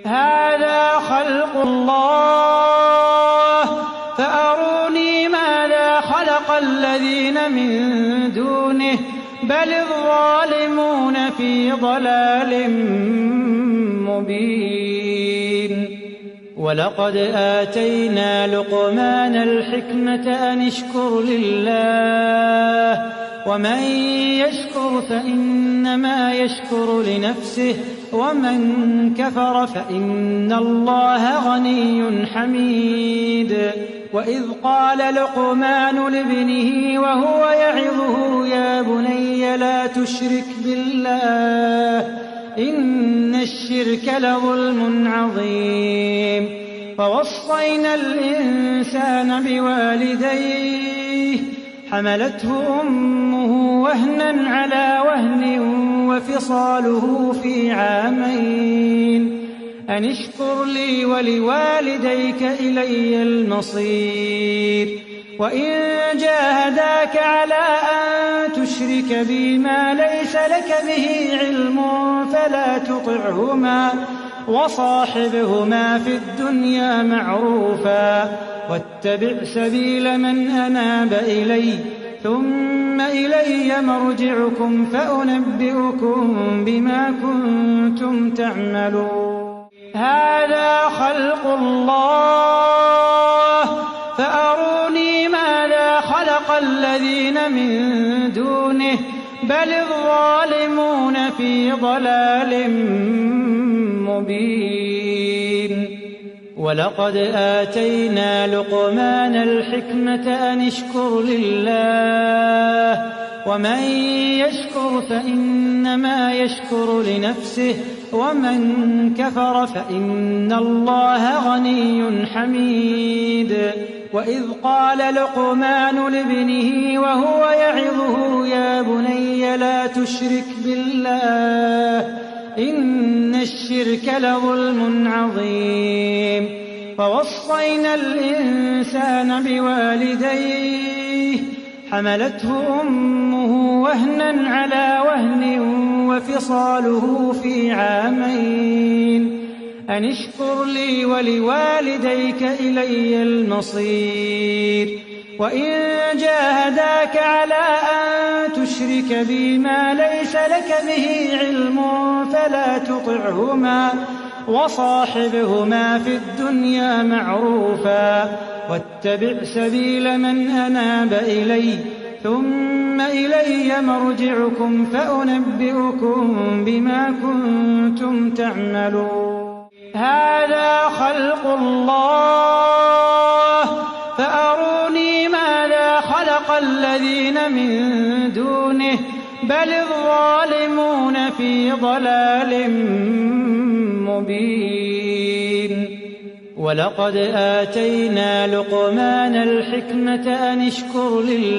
هذا خلق الله فأروني ماذا خلق الذين من دونه بل الظالمون في ضلال مبين. ولقد آتينا لقمان الحكمة أن اشكر لله ومن يشكر فإنما يشكر لنفسه ومن كفر فإن الله غني حميد. وإذ قال لقمان لابنه وهو يعظه يا بني لا تشرك بالله إن الشرك لظلم عظيم. فوصينا الإنسان بوالديه حملته أمه وهنا على وهن وفصاله في عامين أن اشكر لي ولوالديك إلي المصير. وإن جاهداك على أن تشرك بي ما ليس لك به علم فلا تطعهما وصاحبهما في الدنيا معروفا واتبع سبيل من أناب إلي ثم إلي مرجعكم فأنبئكم بما كنتم تعملون. هذا خلق الله فأروني ماذا خلق الذين من دونه بل الظالمون في ضلال مبين. ولقد آتينا لقمان الحكمة أن اشكر لله ومن يشكر فإنما يشكر لنفسه ومن كفر فإن الله غني حميد. وإذ قال لقمان لابنه وهو يعظه يا بني لا تشرك بالله إن الشرك لظلم عظيم. فوصينا الإنسان بوالديه حملته أمه وهنا على وهن وفصاله في عامين أن اشكر لي ولوالديك إلي المصير. وإن جاهداك على أن تشرك بي ما ليس لك به علم فلا تطعهما وصاحبهما في الدنيا معروفا واتبع سبيل من أناب إلي ثم إلي مرجعكم فأنبئكم بما كنتم تعملون. هذا خلق الله فأروني ماذا خلق الذين من دونه بل الظالمون في ضلال مبين. ولقد آتينا لقمان الحكمة أن اشكر لله